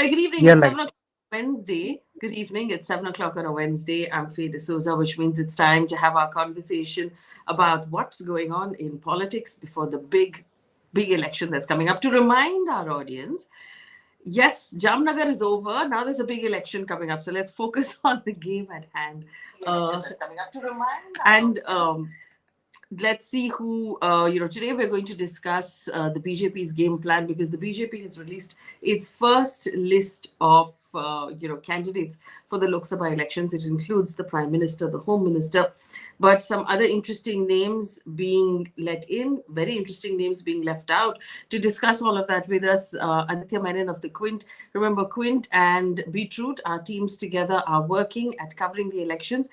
Good evening. Yeah, It's like 7 o'clock Wednesday. Good evening. It's 7 o'clock on a Wednesday. I'm Faye D'Souza, which means it's time to have our conversation about what's going on in politics before the big election that's coming up. To remind our audience, yes, Jamnagar is over. Now there's a big election coming up. So let's focus on the game at hand. That's coming up. To remind and let's see who today we're going to discuss the BJP's game plan, because the BJP has released its first list of candidates for the Lok Sabha elections. It includes the Prime Minister, the Home Minister, but some other interesting names being let in, very interesting names being left out. To discuss all of that with us, Aditya Menon of the Quint. Remember, Quint and Beetroot, our teams together are working at covering the elections.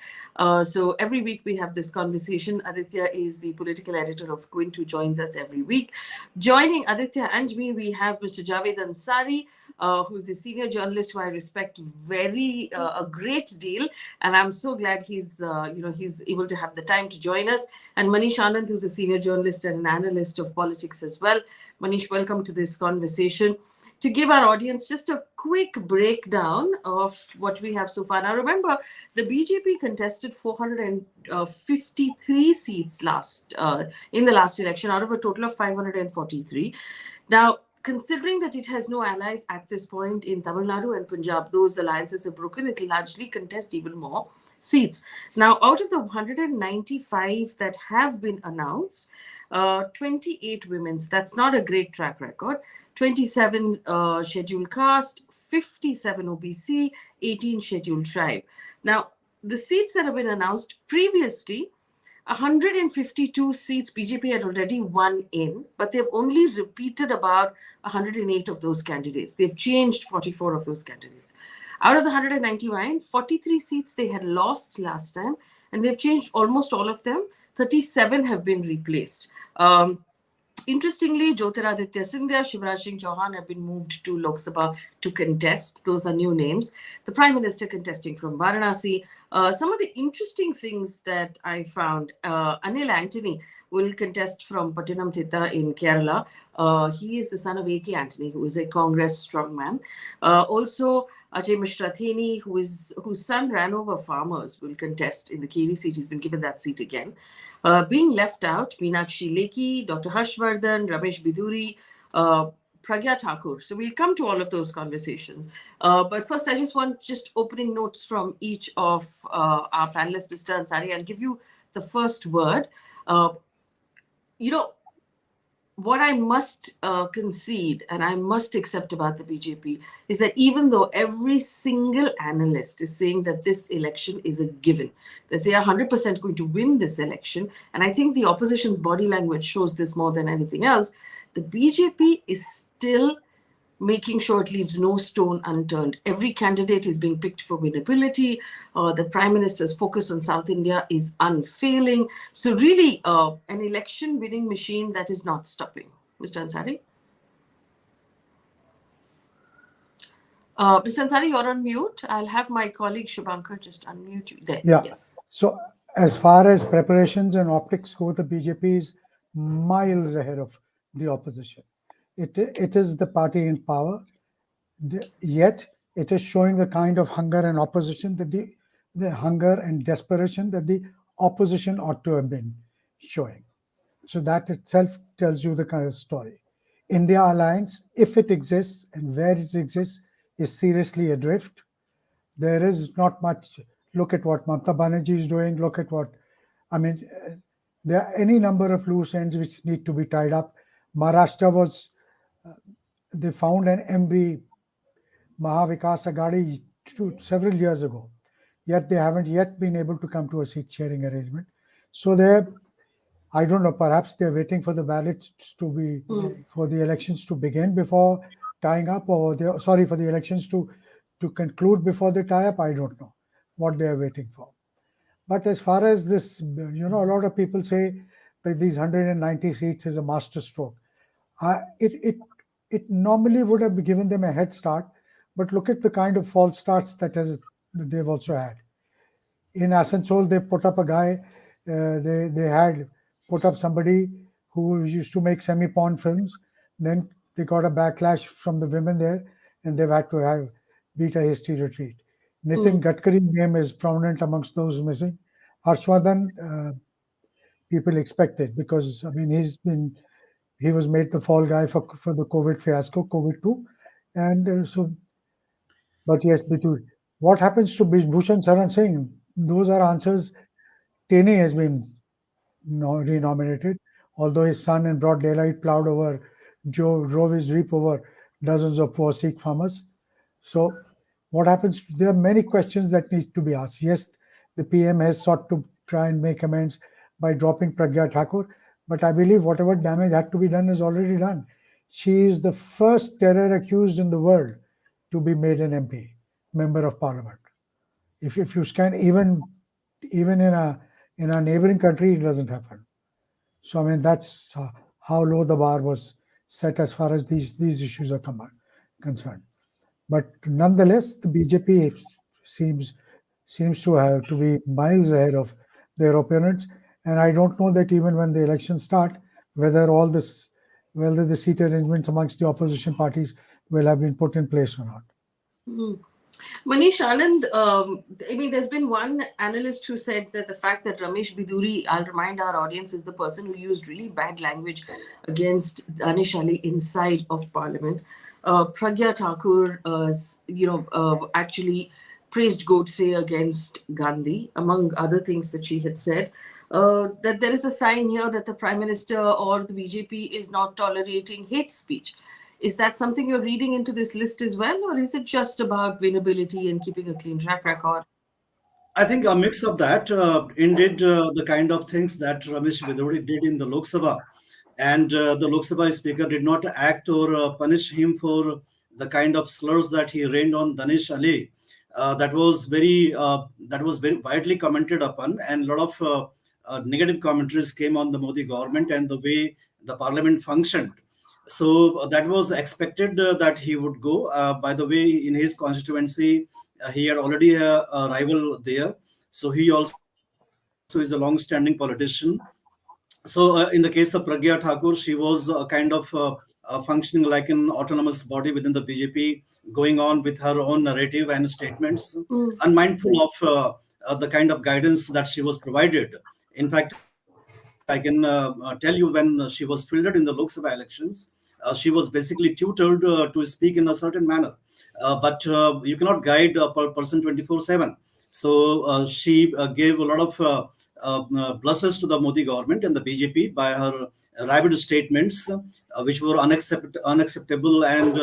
So every week we have this conversation. Aditya is the political editor of Quint, who joins us every week. Joining Aditya and me, we have Mr. Javed Ansari, who's a senior journalist who I respect a great deal, and I'm so glad he's able to have the time to join us. And Manish Anand, who's a senior journalist and an analyst of politics as well. Manish, welcome to this conversation. To give our audience just a quick breakdown of what we have so far. Now, remember, the BJP contested 453 seats in the last election out of a total of 543. Now, considering that it has no allies at this point in Tamil Nadu and Punjab, those alliances have broken, it will largely contest even more seats. Now, out of the 195 that have been announced, 28 women, so that's not a great track record, 27 scheduled caste, 57 OBC, 18 scheduled tribe. Now, the seats that have been announced previously, 152 seats BJP had already won in, but they've only repeated about 108 of those candidates. They've changed 44 of those candidates. Out of the 199, 43 seats they had lost last time, and they've changed almost all of them. 37 have been replaced. Interestingly, Jyotiraditya Scindia, Shivraj Singh Chauhan have been moved to Lok Sabha to contest. Those are new names. The Prime Minister contesting from Varanasi. Some of the interesting things that I found, Anil Antony will contest from Pattanamthitta in Kerala. He is the son of A.K. Antony, who is a Congress strongman. Also, Ajay Mishratheni, whose son ran over farmers, will contest in the Kiri seat. He's been given that seat again. Being left out, Meenakshi Lekhi, Dr. Harshvardhan, Ramesh Biduri, Pragya Thakur. So we'll come to all of those conversations. But first, I just want opening notes from each of our panelists. Mr. Ansari, I'll give you the first word. What I must concede and I must accept about the BJP is that even though every single analyst is saying that this election is a given, that they are 100% going to win this election, and I think the opposition's body language shows this more than anything else, the BJP is still making sure it leaves no stone unturned. Every candidate is being picked for winnability. The Prime Minister's focus on South India is unfailing. So really, an election winning machine that is not stopping. Mr. Ansari? Mr. Ansari, you're on mute. I'll have my colleague Shubhankar just unmute you. There, yeah. Yes. So as far as preparations and optics go, the BJP is miles ahead of the opposition. It is the party in power, yet it is showing the kind of hunger and opposition that the hunger and desperation that the opposition ought to have been showing. So that itself tells you the kind of story. India Alliance, if it exists and where it exists, is seriously adrift. There is not much. Look at what Mamata Banerjee is doing. Look at what, there are any number of loose ends which need to be tied up. Maharashtra was, they found an MB, Mahavikas Agadi, several years ago. Yet they haven't yet been able to come to a seat sharing arrangement. So I don't know, perhaps they're waiting for the ballots to be, for the elections to begin before tying up, or for the elections to conclude before they tie up. I don't know what they're waiting for. But as far as this, a lot of people say that these 190 seats is a master stroke. It normally would have given them a head start, but look at the kind of false starts that they've also had. In Asansol, they put up a guy, they had put up somebody who used to make semi-porn films. Then they got a backlash from the women there, and they've had to have beat a hasty retreat. Nitin Mm. Gadkari's name is prominent amongst those missing. Harshvardhan, people expected because I mean he was made the fall guy for the COVID fiasco, COVID two, and so. But yes, Bitul, what happens to Bhushan Saran Singh? Those are answers. Taney has been renominated, although his son in broad daylight plowed over, drove his jeep over dozens of poor Sikh farmers. So, what happens? There are many questions that need to be asked. Yes, the PM has sought to try and make amends by dropping Pragya Thakur, but I believe whatever damage had to be done is already done. She is the first terror accused in the world to be made an MP, member of parliament. If you scan even in a neighboring country, it doesn't happen. So I mean that's how low the bar was set as far as these issues are concerned. But nonetheless, the BJP seems seems to have to be miles ahead of their opponents. And I don't know that even when the elections start, whether all this whether the seat arrangements amongst the opposition parties will have been put in place or not. Mm. Manish, Anand, I mean, there's been one analyst who said that the fact that Ramesh Biduri, I'll remind our audience, is the person who used really bad language against Danish Ali inside of Parliament. Pragya Thakur, actually praised Godse against Gandhi, among other things that she had said. That there is a sign here that the Prime Minister or the BJP is not tolerating hate speech. Is that something you're reading into this list as well, or is it just about winnability and keeping a clean track record? I think a mix of that. Indeed, the kind of things that Ramesh Vidodi did in the Lok Sabha, and the Lok Sabha speaker did not act or punish him for the kind of slurs that he rained on Danish Ali. That was very widely commented upon, and a lot of negative commentaries came on the Modi government and the way the parliament functioned. So that was expected that he would go. By the way, in his constituency, he had already a rival there. So he also is a long-standing politician. So in the case of Pragya Thakur, she was functioning like an autonomous body within the BJP, going on with her own narrative and statements, Mm. unmindful of the kind of guidance that she was provided. In fact, I can tell you when she was fielded in the Lok Sabha elections, she was basically tutored to speak in a certain manner. But you cannot guide a person 24/7. So she gave a lot of blusses to the Modi government and the BJP by her rabid statements, which were unacceptable and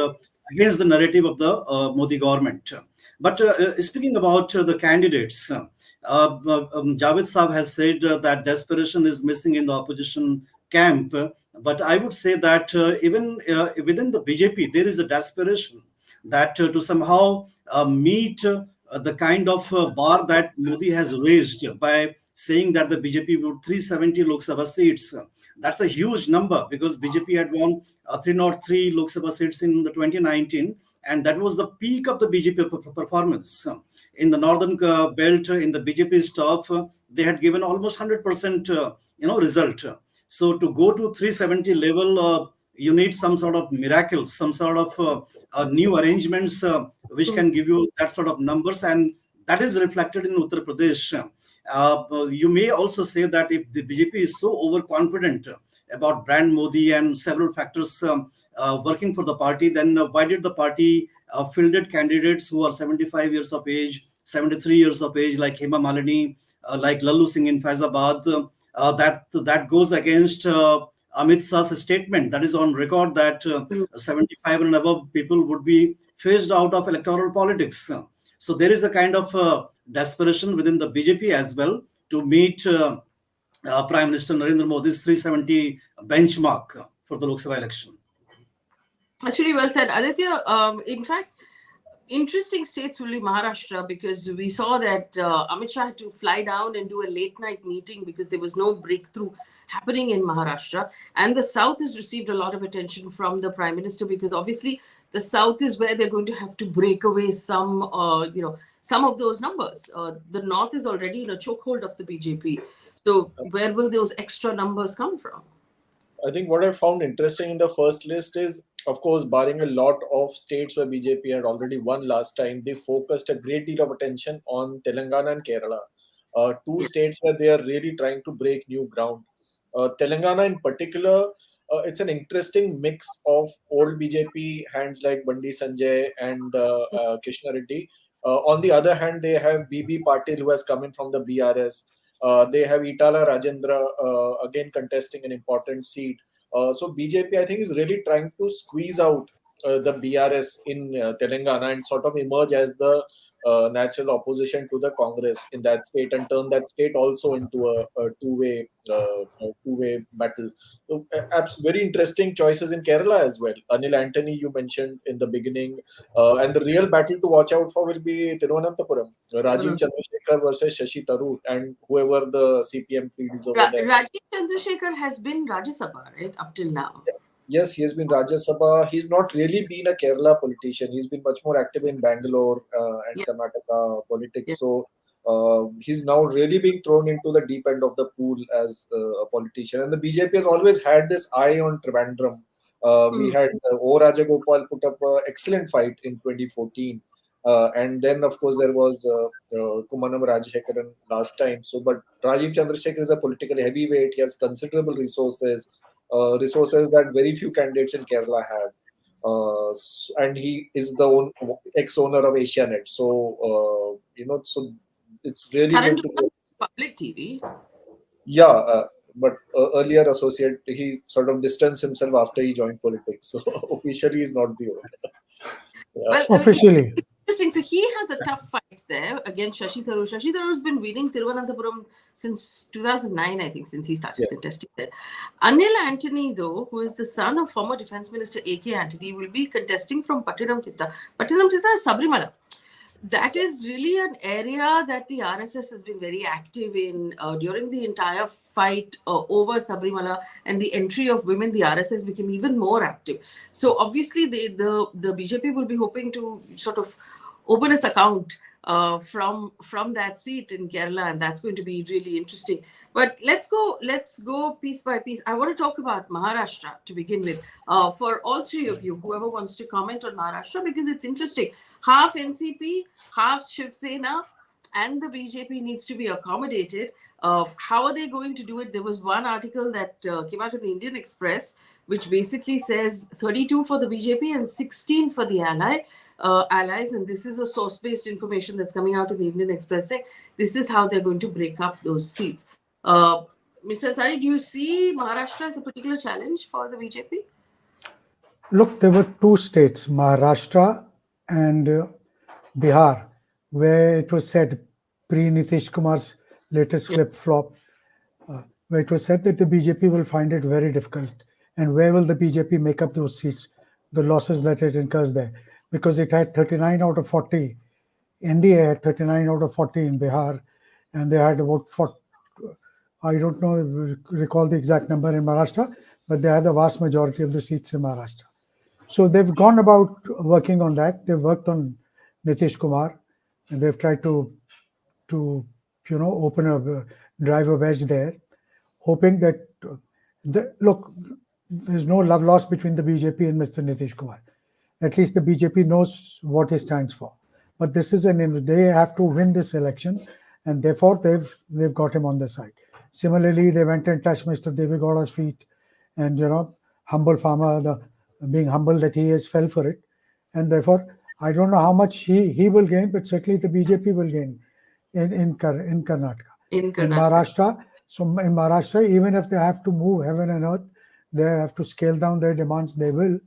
against the narrative of the Modi government. But speaking about the candidates, Javed Saab has said that desperation is missing in the opposition camp. But I would say that even within the BJP, there is a desperation that to somehow meet the kind of bar that Modi has raised by saying that the BJP would 370 Lok Sabha seats. That's a huge number because BJP had won 303 Lok Sabha seats in the 2019, and that was the peak of the BJP performance. In the northern belt, in the BJP's top, they had given almost 100% result. So to go to 370 level, you need some sort of miracles, some sort of new arrangements which can give you that sort of numbers, and that is reflected in Uttar Pradesh. You may also say that if the BJP is so overconfident about brand Modi and several factors working for the party, then why did the party fielded candidates who are 75 years of age, 73 years of age, like Hema Malini, like Lallu Singh in Faizabad? That goes against Amit Shah's statement that is on record that 75 and above people would be phased out of electoral politics. So there is a kind of desperation within the BJP as well to meet Prime Minister Narendra Modi's 370 benchmark for the Lok Sabha election. Actually, well said, Aditya. In fact, interesting states will be Maharashtra because we saw that Amit Shah had to fly down and do a late night meeting because there was no breakthrough happening in Maharashtra. And the South has received a lot of attention from the Prime Minister because obviously the South is where they're going to have to break away some, some of those numbers. The North is already in a chokehold of the BJP. So where will those extra numbers come from? I think what I found interesting in the first list is of course, barring a lot of states where BJP had already won last time, they focused a great deal of attention on Telangana and Kerala, two states where they are really trying to break new ground. Telangana, in particular, it's an interesting mix of old BJP hands like Bandi Sanjay and Krishna Reddy. On the other hand, they have BB Patil, who has come in from the BRS. They have Itala Rajendra, again contesting an important seat. So BJP, I think, is really trying to squeeze out the BRS in Telangana and sort of emerge as the natural opposition to the Congress in that state and turn that state also into a two-way battle. So, very interesting choices in Kerala as well. Anil Antony, you mentioned in the beginning, and the real battle to watch out for will be Thiruvananthapuram, Rajiv Chandrasekhar versus Shashi Tharoor, and whoever the CPM fields over there. Rajiv Chandrasekhar has been Rajya Sabha, right, up till now. Yes, he has been Rajya Sabha. He's not really been a Kerala politician. He's been much more active in Bangalore and Karnataka politics. So he's now really being thrown into the deep end of the pool as a politician. And the BJP has always had this eye on Trivandrum. We had O. Rajagopal put up an excellent fight in 2014. And then, of course, there was Kumanam Rajashekaran last time. So, but Rajiv Chandrasekhar is a political heavyweight. He has considerable resources. Resources that very few candidates in Kerala have. And he is the ex-owner of Asianet. So, so it's really going to be public TV. Yeah, but earlier associate, he sort of distanced himself after he joined politics. So officially he's not the owner. Well, officially. Interesting. So he has a tough fight there against Shashi Tharoor. Shashi Tharoor has been winning Thiruvananthapuram since 2009, I think, since he started contesting there. Anil Antony, though, who is the son of former Defence Minister A.K. Antony, will be contesting from Pattanamthitta. Pattanamthitta is Sabrimala. That is really an area that the RSS has been very active in during the entire fight over Sabrimala and the entry of women. The RSS became even more active. So obviously, the BJP will be hoping to sort of open its account from that seat in Kerala, and that's going to be really interesting. But let's go piece by piece. I want to talk about Maharashtra to begin with. For all three of you, whoever wants to comment on Maharashtra, because it's interesting. Half NCP, half Shiv Sena, and the BJP needs to be accommodated. How are they going to do it? There was one article that came out in the Indian Express, which basically says 32 for the BJP and 16 for the allies. And this is a source-based information that's coming out in the Indian Express saying this is how they're going to break up those seats. Mr. Ansari, do you see Maharashtra as a particular challenge for the BJP? Look, there were two states, Maharashtra and Bihar, where it was said, pre-Nitish Kumar's latest flip-flop, where it was said that the BJP will find it very difficult. And where will the BJP make up those seats, the losses that it incurs there? Because it had 39 out of 40. NDA had 39 out of 40 in Bihar, and they had about 40, I don't know, recall the exact number in Maharashtra, but they had the vast majority of the seats in Maharashtra. So they've gone about working on that. They've worked on Nitish Kumar, and they've tried to drive a wedge there, hoping that look, there's no love lost between the BJP and Mr. Nitish Kumar. At least the BJP knows what he stands for. But this is they have to win this election, and therefore they've got him on their side. Similarly, they went and touched Mr. Devegowda's feet, and humble farmer, being humble that he is, fell for it, and therefore I don't know how much he will gain, but certainly the BJP will gain in Karnataka. In Maharashtra. So in Maharashtra, even if they have to move heaven and earth, they have to scale down their demands. They will,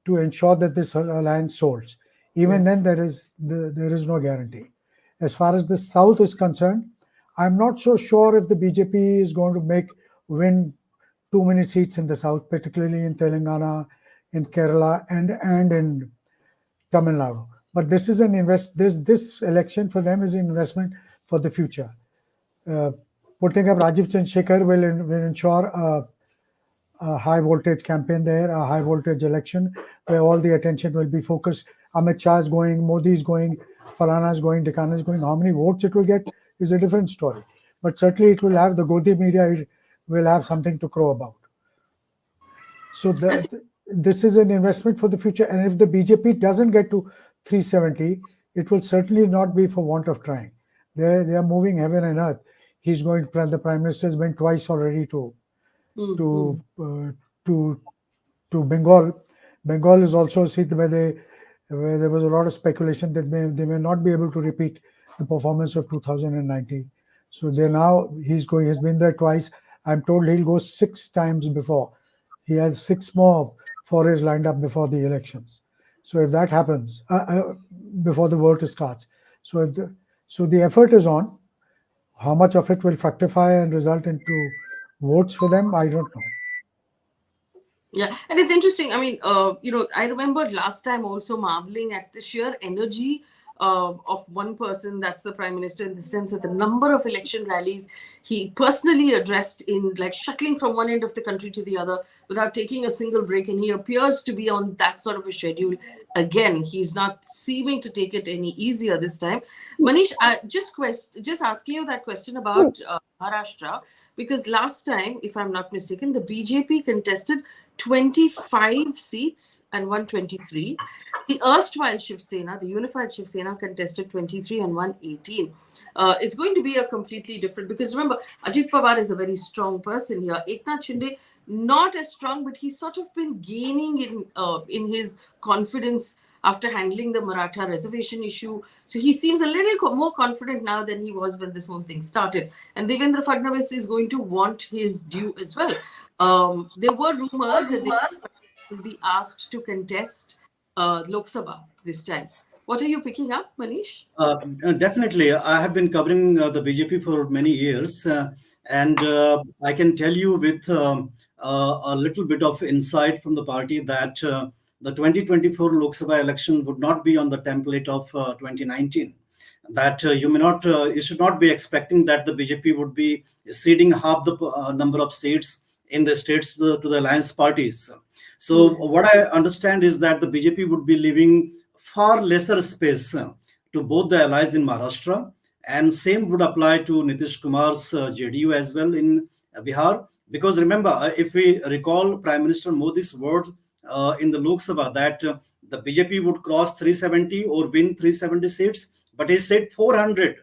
to ensure that this alliance holds. Even then, there is no guarantee. As far as the South is concerned, I'm not so sure if the BJP is going to win too many seats in the South, particularly in Telangana, in Kerala, and in Tamil Nadu. But this is this election for them is an investment for the future. Putting up Rajiv Chandrasekhar will ensure a high voltage campaign there, a high voltage election where all the attention will be focused. Amit Shah is going, Modi is going, Falana is going, Dhikana is going. How many votes it will get is a different story. But certainly it will have the Godi media, it will have something to crow about. So this is an investment for the future. And if the BJP doesn't get to 370, it will certainly not be for want of trying. They are moving heaven and earth. He's going. The prime minister has been twice already to to to to Bengal. Bengal is also a seat where there was a lot of speculation that they may not be able to repeat the performance of 2019. So they're now he's going. He's been there twice. I'm told he'll go 6 times before. He has 6 more forays lined up before the elections. So if that happens before the vote starts, so the effort is on. How much of it will fructify and result into votes for them, I don't know. Yeah, and it's interesting. I mean, I remember last time also marveling at the sheer energy of one person, that's the prime minister, in the sense that the number of election rallies he personally addressed, in like shuttling from one end of the country to the other without taking a single break. And he appears to be on that sort of a schedule again. He's not seeming to take it any easier this time. Manish, just asking you that question about Maharashtra, because last time, if I'm not mistaken, the BJP contested 25 seats and won 23. The erstwhile Shiv Sena, the unified Shiv Sena, contested 23 and won 18. It's going to be a completely different, because remember, Ajit Pawar is a very strong person here. Eknath Shinde, not as strong, but he's sort of been gaining in his confidence after handling the Maratha reservation issue. So he seems a little more confident now than he was when this whole thing started. And Devendra Fadnavis is going to want his due as well. There were rumors that they will be asked to contest Lok Sabha this time. What are you picking up, Manish? Definitely. I have been covering the BJP for many years, and I can tell you with a little bit of insight from the party that the 2024 Lok Sabha election would not be on the template of 2019. That you should not be expecting that the BJP would be ceding half the number of seats in the states to the alliance parties. So what I understand is that the BJP would be leaving far lesser space to both the allies in Maharashtra, and same would apply to Nitish Kumar's JDU as well in Bihar. Because remember, if we recall Prime Minister Modi's words in the Lok Sabha that the BJP would cross 370 or win 370 seats, but he said 400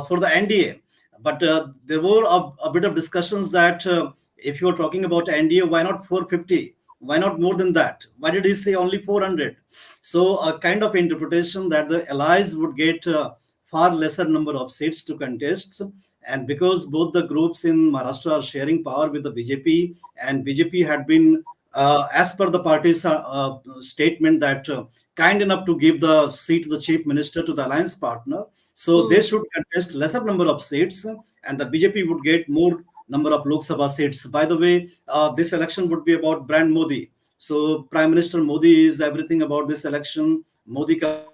for the NDA. But there were a bit of discussions that if you're talking about NDA, why not 450? Why not more than that? Why did he say only 400? So a kind of interpretation that the allies would get far lesser number of seats to contest. And because both the groups in Maharashtra are sharing power with the BJP, and BJP had been, as per the party's statement, that kind enough to give the seat to the chief minister to the alliance partner. So they should contest lesser number of seats, and the BJP would get more number of Lok Sabha seats. By the way, this election would be about brand Modi. So Prime Minister Modi is everything about this election. Modi ka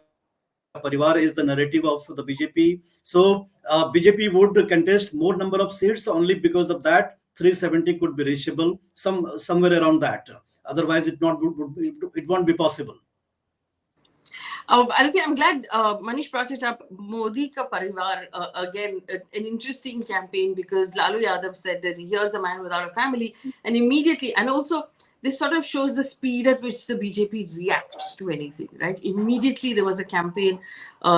Parivar is the narrative of the BJP. So BJP would contest more number of seats. Only because of that, 370 could be reachable somewhere around that. Otherwise, it won't be possible. Aditya, I'm glad Manish brought it up. Modi ka Parivar, again, an interesting campaign, because Lalu Yadav said that here's a man without a family, and immediately, and also this sort of shows the speed at which the BJP reacts to anything, right? Immediately there was a campaign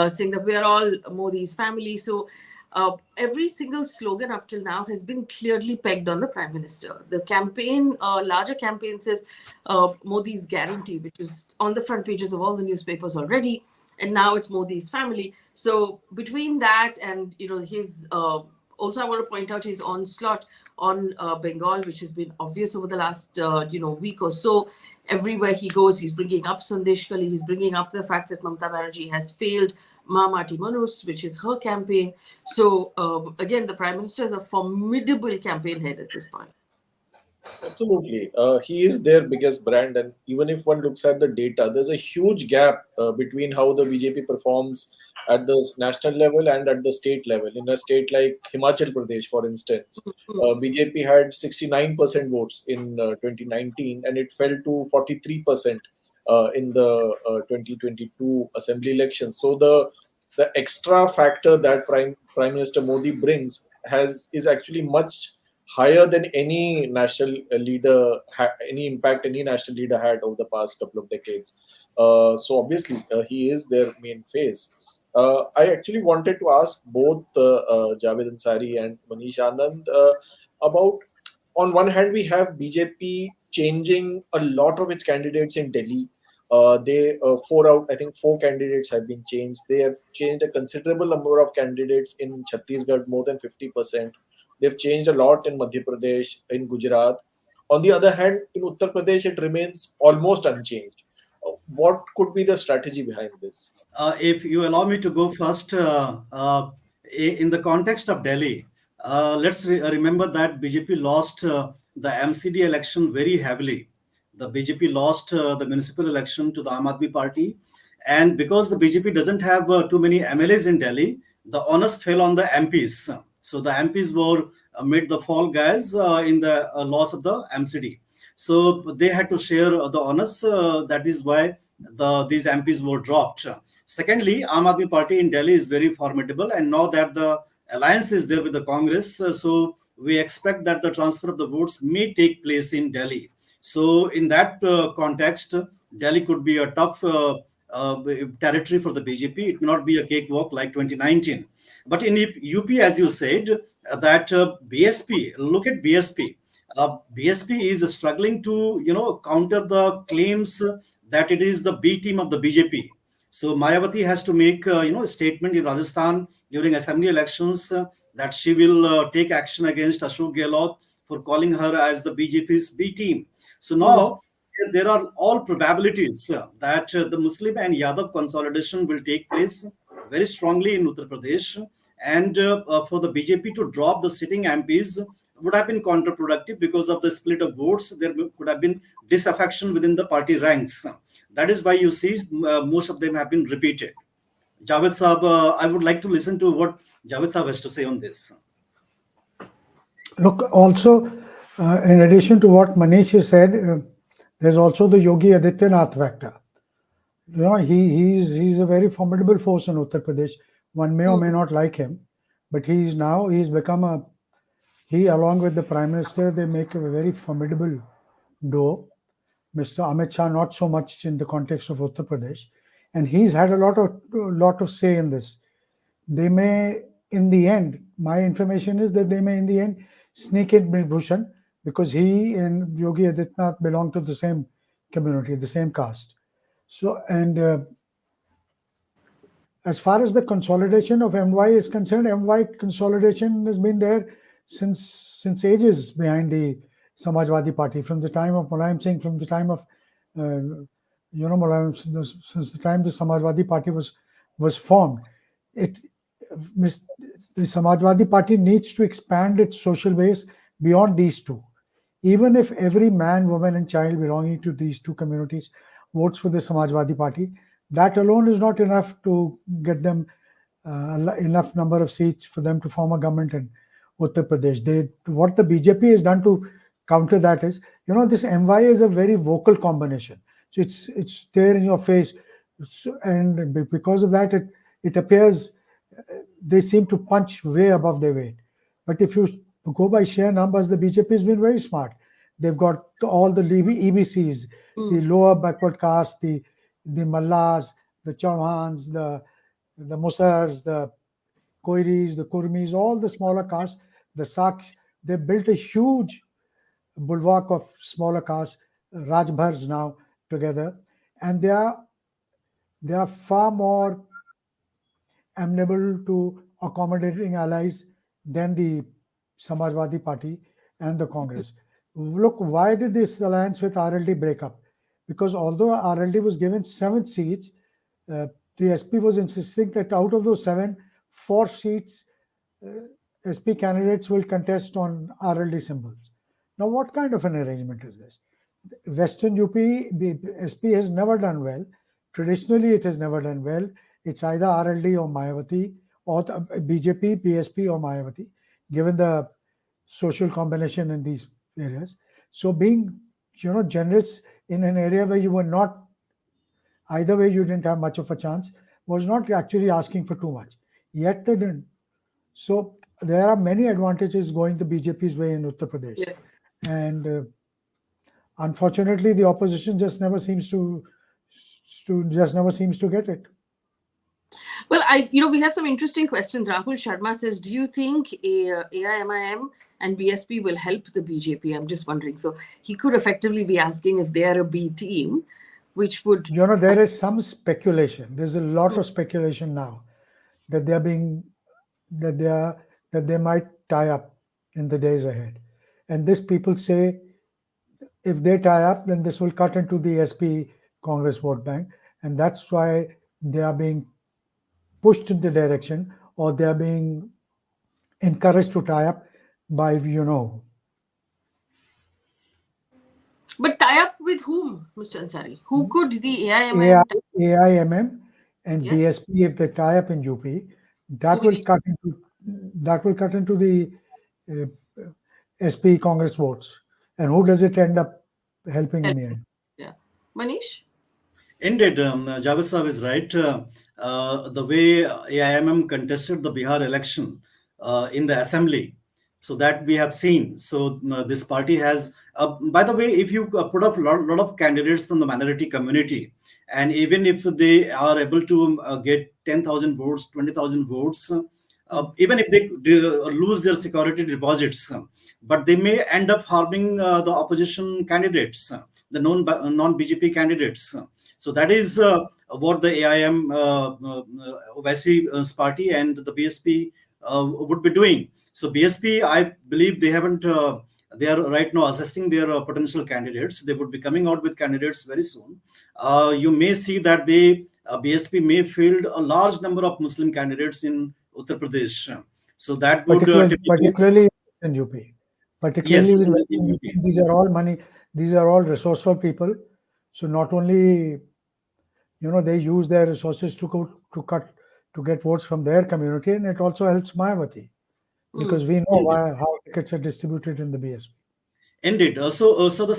saying that we are all Modi's family. So every single slogan up till now has been clearly pegged on the prime minister. The campaign, larger campaign, says Modi's guarantee, which is on the front pages of all the newspapers already, and now it's Modi's family. So between that and his also, I want to point out his onslaught on Bengal, which has been obvious over the last week or so. Everywhere he goes, he's bringing up Sandesh Kali. He's bringing up the fact that Mamata Banerjee has failed Ma Mati Manus, which is her campaign. So again, the prime minister is a formidable campaign head at this point. Absolutely. He is their biggest brand, and even if one looks at the data, there's a huge gap between how the BJP performs at the national level and at the state level. In a state like Himachal Pradesh, for instance, BJP had 69% votes in 2019, and it fell to 43% in the 2022 assembly election. So the extra factor that Prime Minister Modi brings is actually much higher than any national leader, any impact any national leader had over the past couple of decades. So obviously, he is their main face. I actually wanted to ask both Javed Ansari and Manish Anand about, on one hand, we have BJP changing a lot of its candidates in Delhi. They I think four candidates have been changed. They have changed a considerable number of candidates in Chhattisgarh, more than 50%. They've changed a lot in Madhya Pradesh, in Gujarat. On the other hand, in Uttar Pradesh, it remains almost unchanged. What could be the strategy behind this? If you allow me to go first, in the context of Delhi, let's remember that BJP lost the MCD election very heavily. The BJP lost the municipal election to the Aam Aadmi Party, and because the BJP doesn't have too many MLAs in Delhi, the onus fell on the MPs. So the MPs were made the fall guys in the loss of the MCD. So they had to share the onus. That is why these MPs were dropped. Secondly, Aam Aadmi Party in Delhi is very formidable, and now that the alliance is there with the Congress, so we expect that the transfer of the votes may take place in Delhi. So in that context, Delhi could be a tough territory for the BJP. It may not be a cakewalk like 2019. But in UP, as you said, that BSP, look at BSP. BSP is struggling to, counter the claims that it is the B team of the BJP. So Mayawati has to make, a statement in Rajasthan during assembly elections that she will take action against Ashok Gehlot for calling her as the BJP's B team. So now there are all probabilities that the Muslim and Yadav consolidation will take place very strongly in Uttar Pradesh, and for the BJP to drop the sitting MPs would have been counterproductive because of the split of votes. There could have been disaffection within the party ranks. That is why you see most of them have been repeated. Javed Saab, I would like to listen to what Javed Saab has to say on this. Look, also, in addition to what Manish has said, there's also the Yogi Adityanath factor. He's a very formidable force in Uttar Pradesh. One may or may not like him, but he's become he, along with the Prime Minister, they make a very formidable duo. Mr. Amit Shah, not so much in the context of Uttar Pradesh, and he's had a lot of say in this. They may, in the end, my information is that they may, in the end, sneak in Bhushan, because he and Yogi Adityanath belong to the same community, the same caste. So, and as far as the consolidation of MY is concerned, MY consolidation has been there since ages behind the Samajwadi Party, from the time of Mulayam Singh, from the time of Mulayam, since the time the Samajwadi Party was formed. The Samajwadi Party needs to expand its social base beyond these two. Even if every man, woman, and child belonging to these two communities votes for the Samajwadi Party, that alone is not enough to get them enough number of seats for them to form a government in Uttar Pradesh. What the BJP has done to counter that is, this MY is a very vocal combination. So it's there in your face, and because of that, it appears they seem to punch way above their weight. But if you go by sheer numbers, the BJP has been very smart. They've got all the EBCs, the lower backward caste, the Mallas, the Chauhans, the Musars, the Koiris, the Kurmis, all the smaller castes, the Saks. They built a huge bulwark of smaller castes, Rajbhars now together, and they are far more amenable to accommodating allies than the Samajwadi Party and the Congress. Look, why did this alliance with RLD break up? Because although RLD was given 7 seats, the SP was insisting that out of those 7, 4 seats, SP candidates will contest on RLD symbols. Now, what kind of an arrangement is this? Western UP, the SP has never done well. Traditionally, it has never done well. It's either RLD or Mayawati, or BJP, PSP, or Mayawati, given the social combination in these areas. So being, generous in an area where you were not, either way you didn't have much of a chance, was not actually asking for too much. Yet they didn't. So there are many advantages going the BJP's way in Uttar Pradesh, Yeah. and unfortunately, the opposition just never seems to get it. Well, we have some interesting questions. Rahul Sharma says, do you think AIMIM and BSP will help the BJP? I'm just wondering. So he could effectively be asking if they are a B team, which would... There is some speculation. There's a lot of speculation now that they might tie up in the days ahead. And this, people say, if they tie up, then this will cut into the SP Congress vote bank. And that's why they are being pushed in the direction, or they are being encouraged to tie up by, But tie up with whom, Mr. Ansari? Who could the AIMIM... AIMM and Yes. BSP, if they tie up in UP, that will cut into the SP Congress votes. And who does it end up helping in the end? Yeah. Manish? Indeed, Javed Sahab is right. The way AIMM contested the Bihar election in the assembly, so that we have seen. So this party has, by the way, if you put up a lot of candidates from the minority community, and even if they are able to get 10,000 votes, 20,000 votes, even if they lose their security deposits, but they may end up harming the opposition candidates, the non-BJP candidates. So that is what the AIM Owaisi's party and the BSP would be doing. So BSP, I believe they haven't. They are right now assessing their potential candidates. They would be coming out with candidates very soon. You may see that BSP may field a large number of Muslim candidates in Uttar Pradesh. So that would particularly in UP. Particularly yes, in UP. These are all money. These are all resourceful people. So not only they use their resources to get votes from their community, and it also helps Mayawati, because we know how tickets are distributed in the BSP. Indeed. So the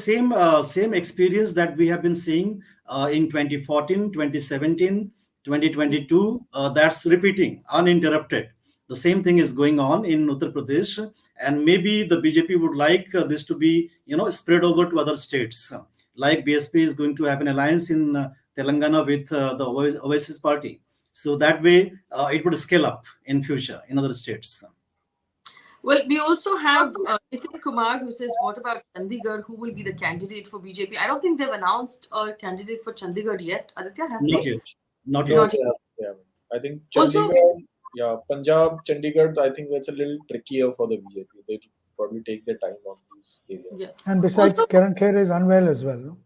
same experience that we have been seeing in 2014, 2017, 2022, that's repeating uninterrupted. The same thing is going on in Uttar Pradesh, and maybe the BJP would like this to be spread over to other states. Like BSP is going to have an alliance in Telangana with the Owaisi's party. So that way it would scale up in future in other states. Well, we also have Nitin Kumar, who says, what about Chandigarh? Who will be the candidate for BJP? I don't think they've announced a candidate for Chandigarh yet. Aditya, have Not they? yet. Not yet. Yeah. I think Chandigarh, Punjab, Chandigarh, I think that's a little trickier for the BJP. They probably take their time on these areas. Yeah. And besides, Karan Kher is unwell as well. No?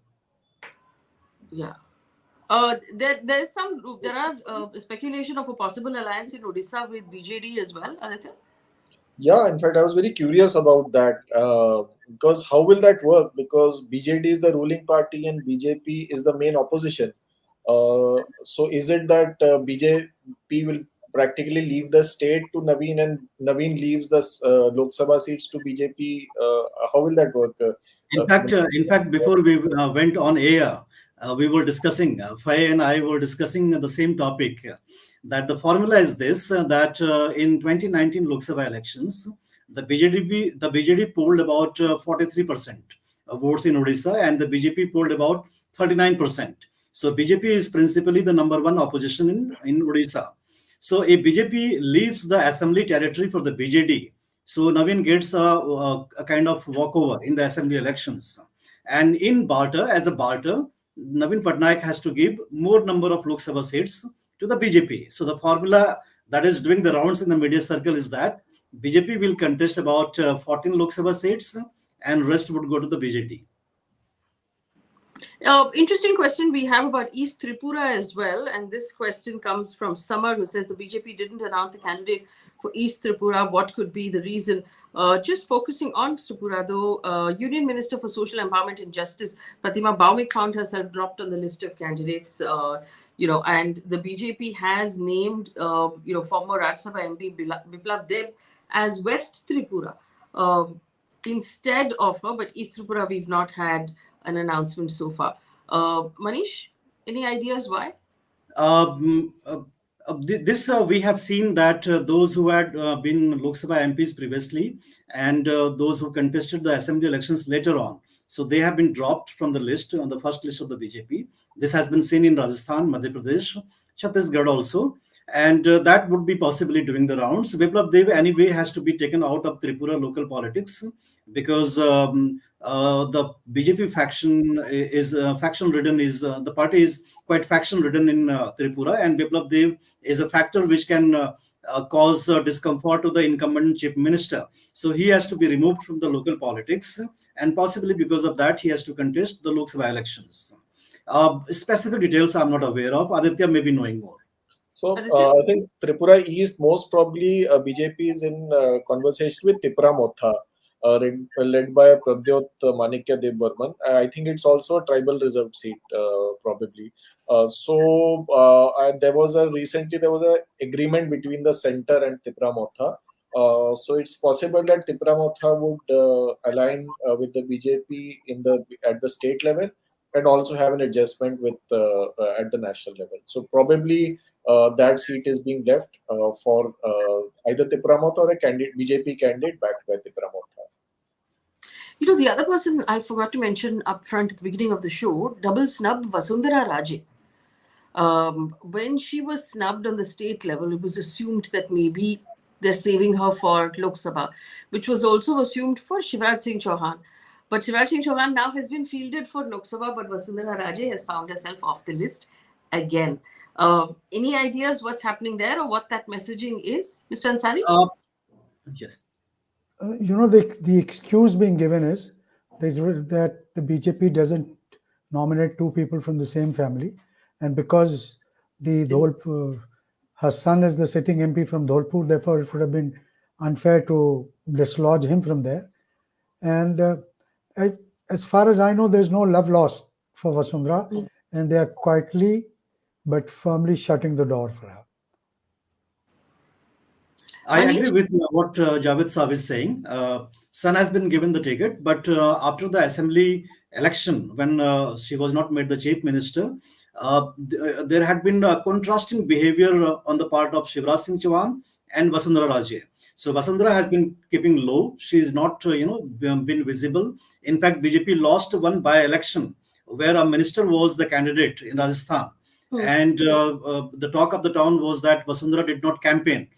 Yeah. There are speculation of a possible alliance in Odisha with BJD as well, Aditya. Yeah, in fact, I was very curious about that because how will that work? Because BJD is the ruling party and BJP is the main opposition. So is it that BJP will practically leave the state to Naveen and Naveen leaves the Lok Sabha seats to BJP? How will that work? In fact, before we went on air, we were discussing, Faye and I were discussing the same topic, that the formula is this, that in 2019 Lok Sabha elections, the BJD polled about 43% votes in Odisha, and the BJP polled about 39%. So BJP is principally the number one opposition in Odisha. So if BJP leaves the assembly territory for the BJD, so Naveen gets a kind of walkover in the assembly elections. And in barter, as a barter, Naveen Patnaik has to give more number of Lok Sabha seats to the BJP. So the formula that is doing the rounds in the media circle is that BJP will contest about 14 Lok Sabha seats and rest would go to the BJD. Interesting question we have about East Tripura as well. And this question comes from Samar, who says the BJP didn't announce a candidate for East Tripura. What could be the reason? Just focusing on Tripura, though, Union Minister for Social Empowerment and Justice, Pratima Baumik, found herself dropped on the list of candidates, and the BJP has named, former Rajya Sabha MP Biplab Deb as West Tripura instead of her, but East Tripura, we've not had an announcement so far. Manish, any ideas why? This we have seen that those who had been Lok Sabha MPs previously and those who contested the assembly elections later on, so they have been dropped from the list on the first list of the BJP. This has been seen in Rajasthan, Madhya Pradesh, Chhattisgarh also, and that would be possibly doing the rounds. Biplab Dev anyway has to be taken out of Tripura local politics because the BJP faction is faction ridden. Is the party is quite faction ridden in Tripura, and Biplab Dev is a factor which can cause discomfort to the incumbent chief minister. So he has to be removed from the local politics, and possibly because of that, he has to contest the Lok Sabha elections. Specific details I'm not aware of. Aditya may be knowing more. So I think Tripura East, most probably BJP is in conversation with Tripura Motha, led by Pradyot Manikya Dev Burman. I think it's also a tribal reserved seat, probably. And there was a agreement between the center and Tripura Motha. So it's possible that Tripura Motha would align with the BJP at the state level, and also have an adjustment with at the national level. So probably that seat is being left for either Tripura Motha or a BJP candidate backed by Tripura Motha. You know, the other person I forgot to mention up front at the beginning of the show, double snub Vasundhara Raje. When she was snubbed on the state level, it was assumed that maybe they're saving her for Lok Sabha, which was also assumed for Shivraj Singh Chauhan. But Shivraj Singh Chauhan now has been fielded for Lok Sabha, but Vasundhara Raje has found herself off the list again. Any ideas what's happening there or what that messaging is, Mr. Ansari? Yes. The excuse being given is that the BJP doesn't nominate two people from the same family, and because her son is the sitting MP from Dholpur, therefore it would have been unfair to dislodge him from there. And as far as I know, there's no love lost for Vasundhara, and they are quietly but firmly shutting the door for her. I agree with what Javed Saab is saying. Son has been given the ticket, but after the assembly election, when she was not made the chief minister, there had been contrasting behavior on the part of Shivraj Singh Chauhan and Vasundhara Raje. So Vasundhara has been keeping low. She is not, been visible. In fact, BJP lost one by-election where a minister was the candidate in Rajasthan. And the talk of the town was that Vasundhara did not campaign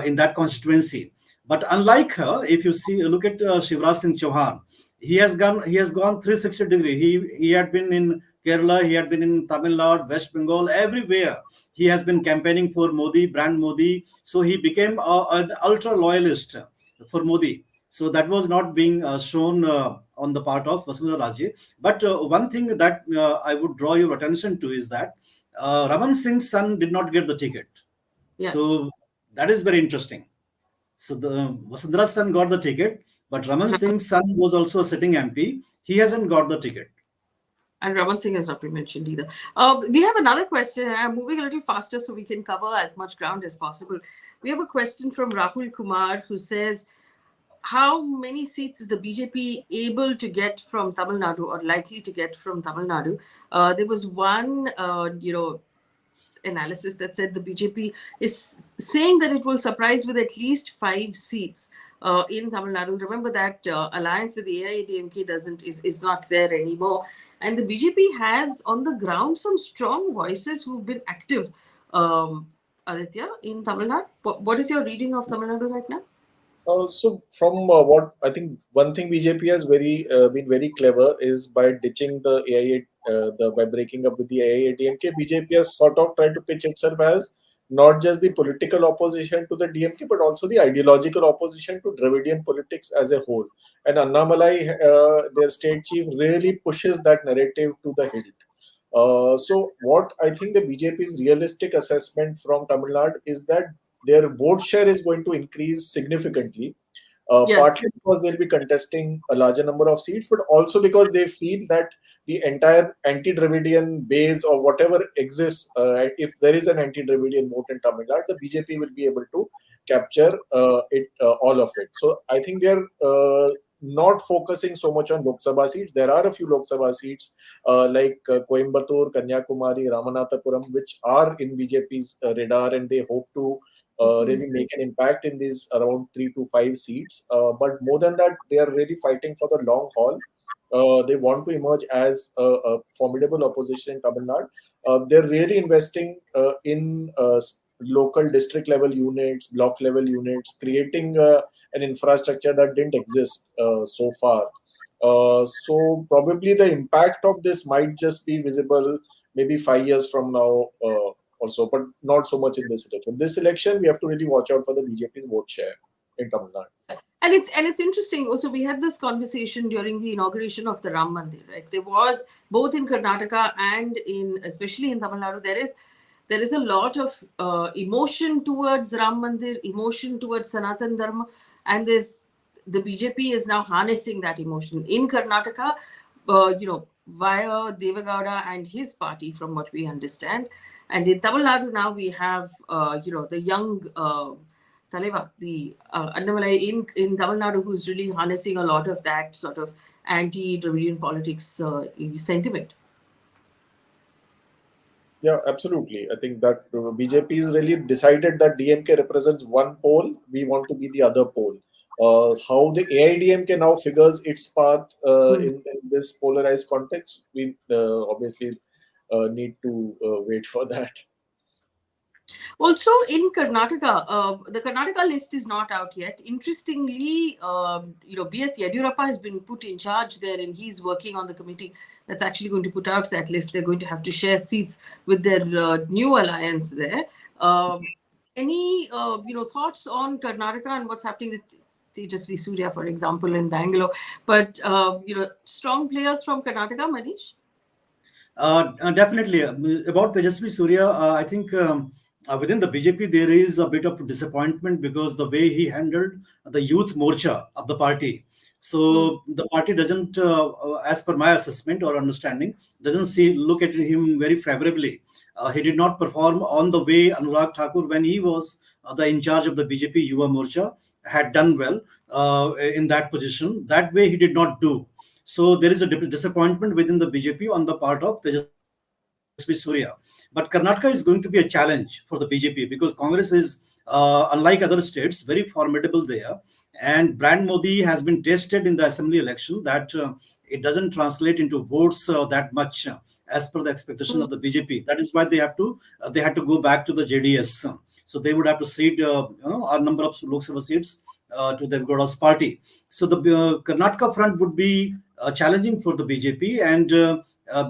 in that constituency. But unlike her, if you look at Shivraj Singh Chauhan, he has gone 360 degree. He had been in Kerala, he had been in Tamil Nadu, West Bengal, everywhere. He has been campaigning for Modi, brand Modi. So he became an ultra loyalist for Modi. So that was not being shown on the part of Vasundhara Raje. But one thing that I would draw your attention to is that Raman Singh's son did not get the ticket. Yeah. So that is very interesting. So the Vasundhara's son got the ticket, but Raman Singh's son was also a sitting MP. He hasn't got the ticket. And Raman Singh has not been mentioned either. We have another question. I'm moving a little faster so we can cover as much ground as possible. We have a question from Rahul Kumar who says, how many seats is the BJP able to get from Tamil Nadu or likely to get from Tamil Nadu? There was one, analysis that said the BJP is saying that it will surprise with at least 5 seats in Tamil Nadu. Remember that alliance with the AIADMK is not there anymore. And the BJP has on the ground some strong voices who've been active, Aditya, in Tamil Nadu. What is your reading of Tamil Nadu right now? So from what I think, one thing BJP has been very clever is by ditching the AIA, by breaking up with the AIADMK, BJP has sort of tried to pitch itself as not just the political opposition to the DMK, but also the ideological opposition to Dravidian politics as a whole. And Annamalai, their state chief, really pushes that narrative to the hilt. So what I think the BJP's realistic assessment from Tamil Nadu is that their vote share is going to increase significantly, partly because they'll be contesting a larger number of seats, but also because they feel that the entire anti-Dravidian base or whatever exists, if there is an anti-Dravidian vote in Tamil Nadu, the BJP will be able to capture all of it. So I think they're not focusing so much on Lok Sabha seats. There are a few Lok Sabha seats like Coimbatore, Kanyakumari, Ramanathapuram, which are in BJP's radar, and they hope to really make an impact in these around 3 to 5 seats. But more than that, they are really fighting for the long haul. They want to emerge as a formidable opposition in Tamil Nadu. They're really investing in local district level units, block level units, creating an infrastructure that didn't exist so far. So probably the impact of this might just be visible maybe 5 years from now also, but not so much in this election. This election, we have to really watch out for the BJP's vote share in Tamil Nadu. And it's interesting. Also, we had this conversation during the inauguration of the Ram Mandir, right? There was both in Karnataka and especially in Tamil Nadu, there is a lot of emotion towards Ram Mandir, emotion towards Sanatan Dharma, and the BJP is now harnessing that emotion in Karnataka, via Devagowda and his party, from what we understand, and in Tamil Nadu now we have the young Taleva, the Annamalai in Tamil Nadu, who's really harnessing a lot of that sort of anti-Dravidian politics sentiment. Yeah, absolutely. I think that BJP has really decided that DMK represents one pole. We want to be the other pole. How the AIDMK now figures its path in this polarized context, we obviously need to wait for that. Also in Karnataka, the Karnataka list is not out yet. Interestingly, B.S. Yediyurappa has been put in charge there, and he's working on the committee that's actually going to put out that list. They're going to have to share seats with their new alliance there. Any thoughts on Karnataka and what's happening with Tejasvi Surya, for example, in Bangalore? But strong players from Karnataka, Manish? Definitely. About Tejasvi Surya, I think within the BJP there is a bit of disappointment because the way he handled the youth morcha of the party. So the party doesn't, as per my assessment or understanding, doesn't look at him very favorably. He did not perform on the way Anurag Thakur, when he was the in charge of the BJP Yuva Morcha, had done well in that position. That way he did not do. So there is a disappointment within the BJP on the part of Tejasvi Surya. But Karnataka is going to be a challenge for the BJP because Congress is, unlike other states, very formidable there. And Brand Modi has been tested in the assembly election that it doesn't translate into votes that much as per the expectation of the BJP. That is why they had to go back to the JDS. So they would have to cede a number of Lok Sabha seats to Devagowda's party. So the Karnataka front would be challenging for the BJP, and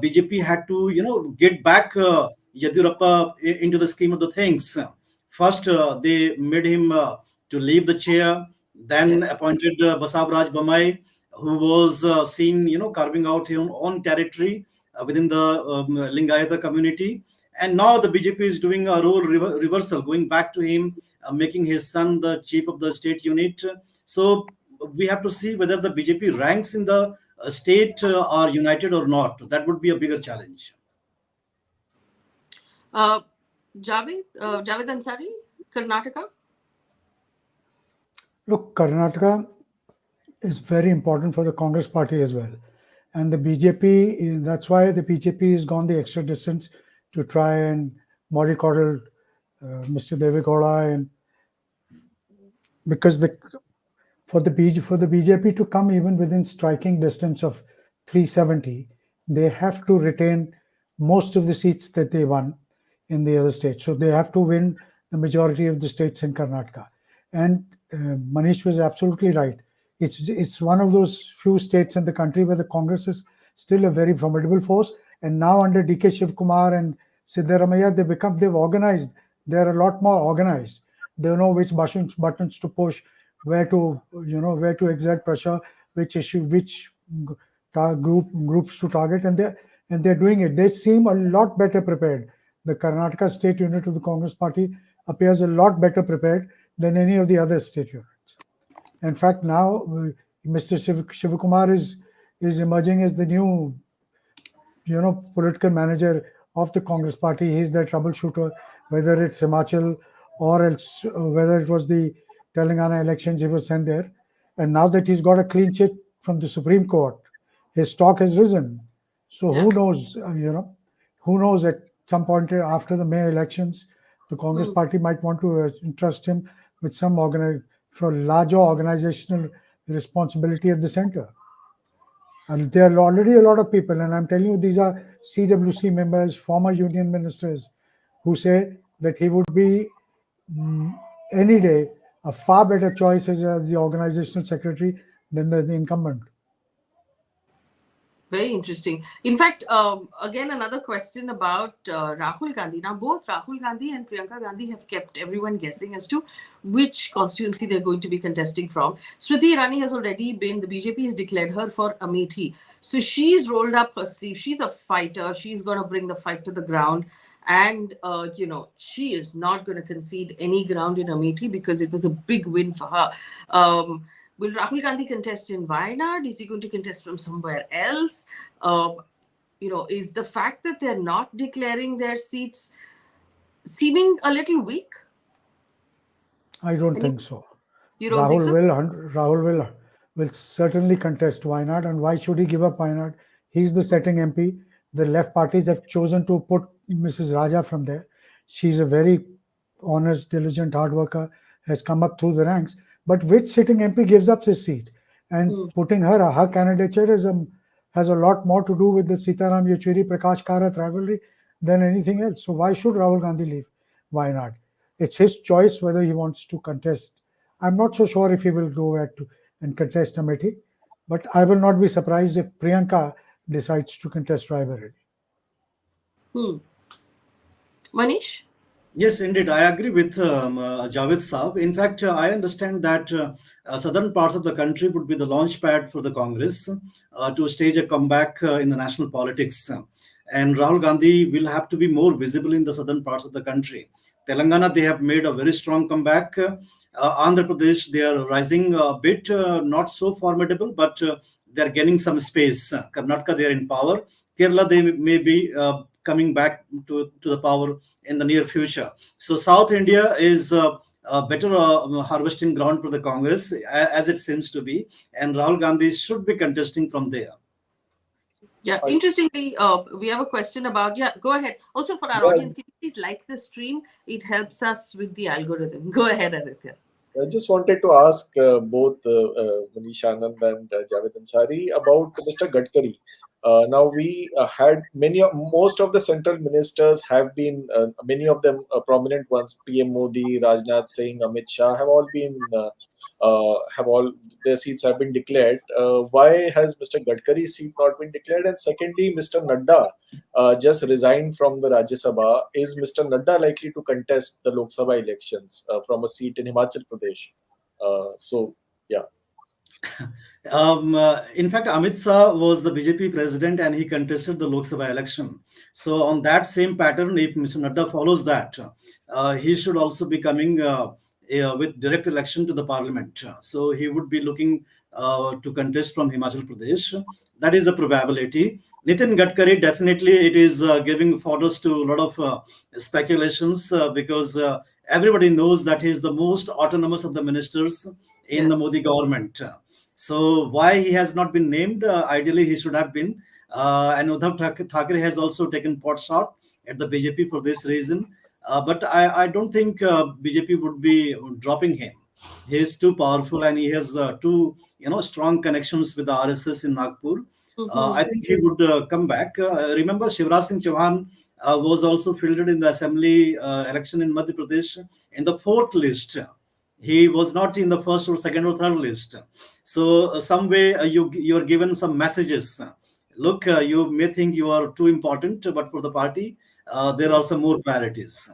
BJP had to get back Yediyurappa into the scheme of the things. First, they made him to leave the chair, then appointed Basavaraj Bommai, who was seen carving out his own territory within the Lingayata community. And now the BJP is doing a role reversal, going back to him, making his son the chief of the state unit. So we have to see whether the BJP ranks in the state are united or not. That would be a bigger challenge. Javed Ansari, Karnataka? Look, Karnataka is very important for the Congress party as well. And the BJP, that's why the BJP has gone the extra distance to try and mollycoddle Mr. Devagowda, and because for the BJP to come even within striking distance of 370, they have to retain most of the seats that they won in the other states. So they have to win the majority of the states in Karnataka. And Manish was absolutely right. It's one of those few states in the country where the Congress is still a very formidable force. And now under DK Shivkumar and Siddaramaiah, they've organized. They're a lot more organized. They know which buttons to push, where to exert pressure, which groups to target, and they're doing it. They seem a lot better prepared. The Karnataka state unit of the Congress party appears a lot better prepared than any of the other state units. In fact, now Mr. Shivakumar is emerging as the new political manager of the Congress party. He's the troubleshooter, whether it's Himachal or else whether it was the Telangana elections he was sent there. And now that he's got a clean chit from the Supreme Court, his stock has risen. So Yeah. who knows, who knows at some point after the May elections, the Congress party might want to entrust him with some for larger organizational responsibility at the center. And there are already a lot of people, and I'm telling you, these are CWC members, former union ministers, who say that he would be any day a far better choice as the organizational secretary than the incumbent. Very interesting. In fact, again, another question about Rahul Gandhi. Now, both Rahul Gandhi and Priyanka Gandhi have kept everyone guessing as to which constituency they're going to be contesting from. Smriti Irani has already been, the BJP has declared her for Amethi. So she's rolled up her sleeve. She's a fighter. She's going to bring the fight to the ground. And, she is not going to concede any ground in Amethi because it was a big win for her. Will Rahul Gandhi contest in Wayanad? Is he going to contest from somewhere else? Is the fact that they're not declaring their seats seeming a little weak? I don't think so. You don't think so? Rahul will certainly contest Wayanad, and why should he give up Wayanad? He's the setting MP. The left parties have chosen to put Mrs. Raja from there. She's a very honest, diligent, hard worker, has come up through the ranks. But which sitting MP gives up his seat? And putting her candidature has a lot more to do with the Sitaram Yechuri Prakash Karath rivalry than anything else. So why should Rahul Gandhi leave Wayanad? It's his choice whether he wants to contest. I'm not so sure if he will go back and contest Amethi, but I will not be surprised if Priyanka decides to contest Raebareli. Manish? Yes, indeed. I agree with Javed Saab. In fact, I understand that southern parts of the country would be the launch pad for the Congress to stage a comeback in the national politics. And Rahul Gandhi will have to be more visible in the southern parts of the country. Telangana, they have made a very strong comeback. Andhra Pradesh, they are rising a bit, not so formidable, but they are gaining some space. Karnataka, they are in power. Kerala, they may be coming back to the power in the near future. So South India is a better harvesting ground for the Congress, as it seems to be. And Rahul Gandhi should be contesting from there. Yeah, interestingly, we have a question about, go ahead. Also for our audience, can you please like the stream? It helps us with the algorithm. Go ahead, Aditya. I just wanted to ask both Manish, Anand and Javed Ansari about Mr. Gadkari. Now we had most of the central ministers have been, many of them prominent ones, PM Modi, Rajnath Singh, Amit Shah have all been, their seats have been declared. Why has Mr. Gadkari's seat not been declared? And secondly, Mr. Nadda just resigned from the Rajya Sabha. Is Mr. Nadda likely to contest the Lok Sabha elections from a seat in Himachal Pradesh? In fact, Amit Shah was the BJP president and he contested the Lok Sabha election. So on that same pattern, if Mr. Nadda follows that, he should also be coming with direct election to the parliament. So he would be looking to contest from Himachal Pradesh. That is a probability. Nitin Gadkari, definitely it is giving fodder to a lot of speculations because everybody knows that he is the most autonomous of the ministers in the Modi government. So why he has not been named? Ideally, he should have been. And Uddhav Thackeray has also taken pot shot at the BJP for this reason. But I don't think BJP would be dropping him. He is too powerful and he has too strong connections with the RSS in Nagpur. I think he would come back. Remember, Shivraj Singh Chauhan was also fielded in the assembly election in Madhya Pradesh in the 4th list. He was not in the 1st or 2nd or 3rd list. So some way you are given some messages. Look, you may think you are too important, but for the party, there are some more priorities.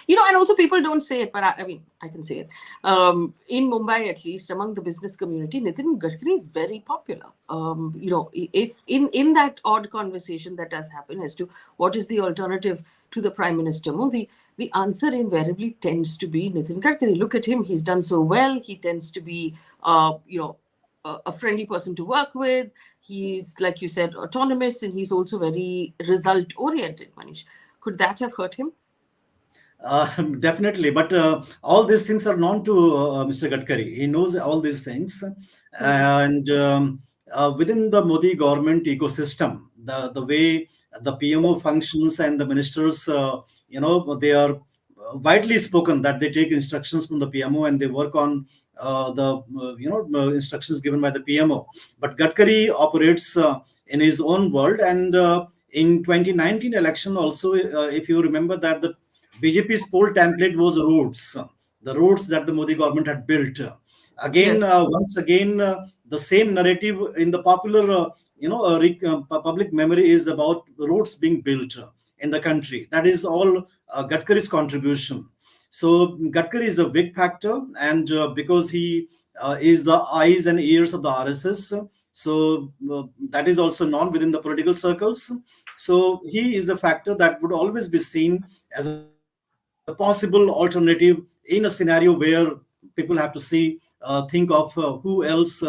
And also people don't say it, but I can say it. In Mumbai, at least among the business community, Nitin Gadkari is very popular. If in that odd conversation that does happen as to what is the alternative to the Prime Minister Modi, the answer invariably tends to be Nitin Gadkari. Look at him; he's done so well. He tends to be, a friendly person to work with. He's, like you said, autonomous, and he's also very result-oriented. Manish, could that have hurt him? Definitely, but all these things are known to Mr. Gadkari. He knows all these things, and within the Modi government ecosystem, the way the PMO functions and the ministers, they are widely spoken that they take instructions from the PMO and they work on instructions given by the PMO. But Gadkari operates in his own world, and in 2019 election also, if you remember that the BJP's poll template was roads, the roads that the Modi government had built. Again, Yes. once again, the same narrative in the popular, public memory is about roads being built in the country. That is all Gadkari's contribution. So Gadkari is a big factor, and because he is the eyes and ears of the RSS, so that is also known within the political circles. So he is a factor that would always be seen as a possible alternative in a scenario where people have to think of who else,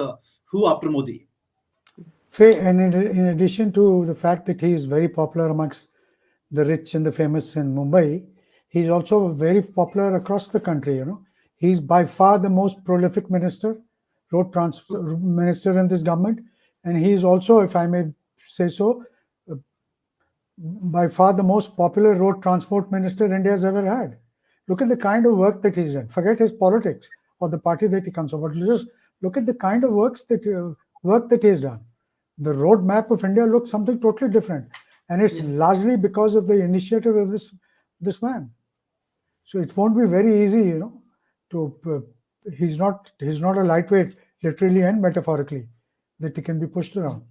who after Modi. Faye, and in addition to the fact that he is very popular amongst the rich and the famous in Mumbai, he's also very popular across the country. He's by far the most prolific minister in this government, and he's also, if I may say so, by far the most popular road transport minister India has ever had. Look at the kind of work that he's done. Forget his politics or the party that he comes from, but just look at the kind of work that he's done. The road map of India looks something totally different, and it's largely because of the initiative of this man. So it won't be very easy, he's not a lightweight, literally and metaphorically, that he can be pushed around.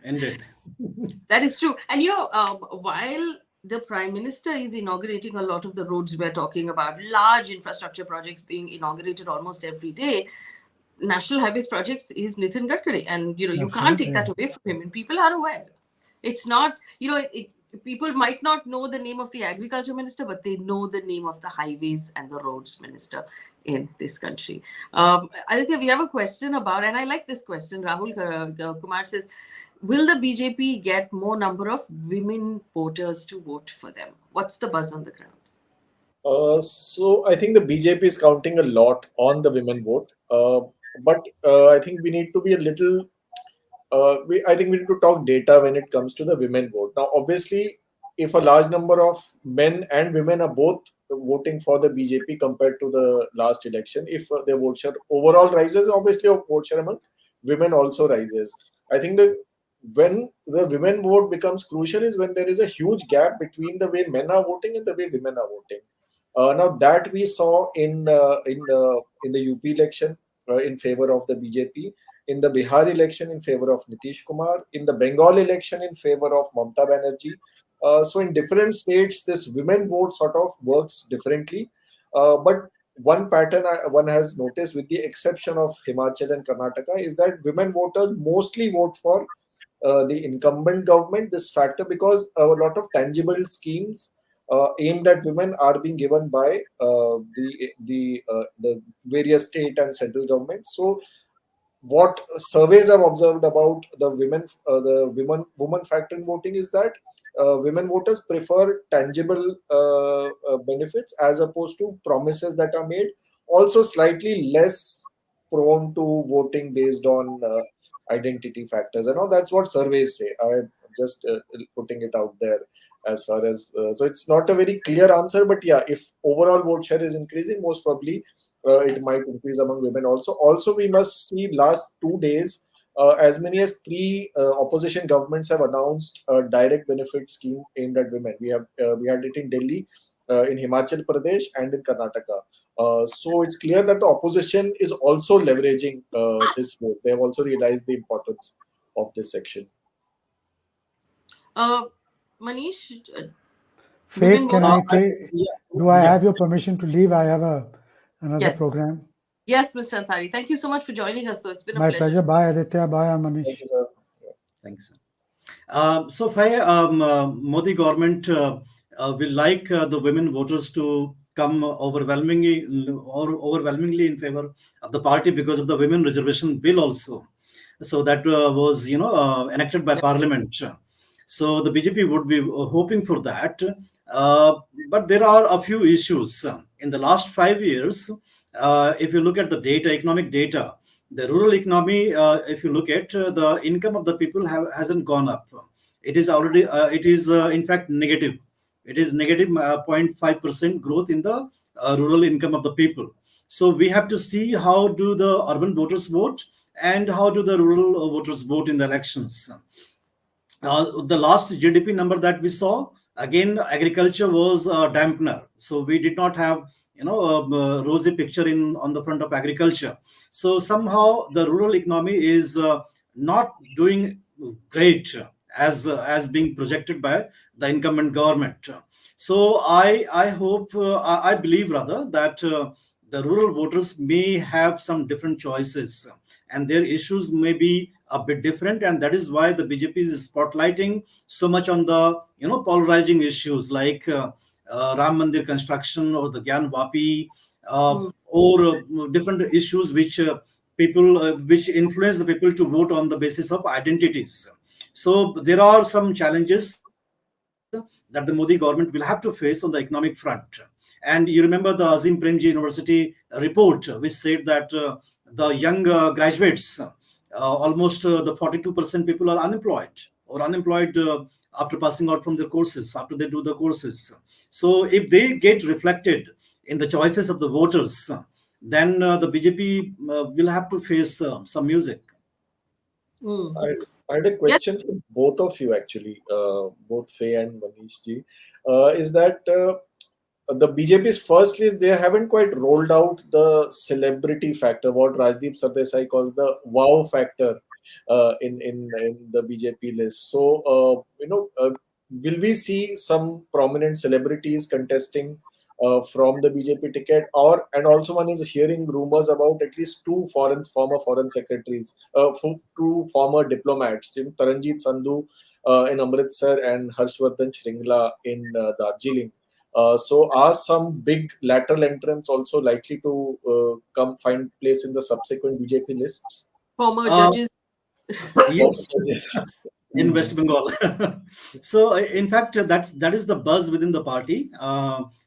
Indeed. That is true. And while the Prime Minister is inaugurating a lot of the roads we're talking about, large infrastructure projects being inaugurated almost every day, National Highways Projects is Nitin Gadkari. And, you can't take that away from him. And people are aware. It's not, people might not know the name of the Agriculture Minister, but they know the name of the Highways and the Roads Minister in this country. Aditya, we have a question about, and I like this question. Rahul Kumar says, will the BJP get more number of women voters to vote for them? What's the buzz on the ground? So I think the BJP is counting a lot on the women vote, but I think we need to be a little. I think we need to talk data when it comes to the women vote. Now, obviously, if a large number of men and women are both voting for the BJP compared to the last election, if their vote share overall rises, obviously our vote share among women also rises. I think that when the women vote becomes crucial is when there is a huge gap between the way men are voting and the way women are voting. Now that we saw in the UP election in favor of the BJP, in the Bihar election in favor of Nitish Kumar, in the Bengal election in favor of Mamta Banerjee. So in different states, this women vote sort of works differently. But one pattern one has noticed, with the exception of Himachal and Karnataka, is that women voters mostly vote for the incumbent government. This factor, because a lot of tangible schemes aimed at women are being given by the various state and central governments. So what surveys have observed about the woman factor in voting is that women voters prefer tangible benefits as opposed to promises that are made. Also, slightly less prone to voting based on identity factors. I know that's what surveys say. I'm just putting it out there as far as so it's not a very clear answer, but yeah, if overall vote share is increasing, most probably it might increase among women also. Also, we must see last 2 days, as many as 3 opposition governments have announced a direct benefit scheme aimed at women. We had it in Delhi, in Himachal Pradesh, and in Karnataka. So it's clear that the opposition is also leveraging this vote. They have also realized the importance of this section. Manish, Faye, can I say, do I have your permission to leave? I have another program. Yes, Mr. Ansari. Thank you so much for joining us, though. It's been a My pleasure. Bye, Aditya. Bye, Manish. Thank you, sir. Thanks. So, Faye, Modi government will like the women voters to come overwhelmingly in favor of the party because of the women reservation bill also. So that was, enacted by Parliament. So the BJP would be hoping for that. But there are a few issues. In the last 5 years, if you look at the data, economic data, the rural economy, if you look at the income of the people hasn't gone up. It is already, it is in fact negative. It is negative 0.5% growth in the rural income of the people. So we have to see how do the urban voters vote and how do the rural voters vote in the elections. The last GDP number that we saw, again, agriculture was a dampener. So we did not have, a rosy picture in on the front of agriculture. So somehow the rural economy is not doing great as being projected by the incumbent government. So I hope, I believe rather that the rural voters may have some different choices and their issues may be a bit different, and that is why the BJP is spotlighting so much on the polarizing issues like Ram Mandir construction or the Gyan Vapi or different issues which which influence the people to vote on the basis of identities. So there are some challenges that the Modi government will have to face on the economic front. And you remember the Azim Premji University report, which said that the young graduates, almost the 42% people are unemployed after passing out from their courses, after they do the courses. So if they get reflected in the choices of the voters, then the BJP will have to face some music. I had a question for both of you actually, both Faye and Manish ji. Is that the BJP's first list, they haven't quite rolled out the celebrity factor, what Rajdeep Sardesai calls the wow factor in the BJP list. So, will we see some prominent celebrities contesting from the BJP ticket? And also one is hearing rumors about at least two former foreign secretaries, two former diplomats, Taranjeet Sandhu in Amritsar and Harshvardhan Shringla in Darjeeling. So are some big lateral entrants also likely to come find place in the subsequent BJP lists? Former judges. Yes, in West Bengal. So in fact, that is the buzz within the party.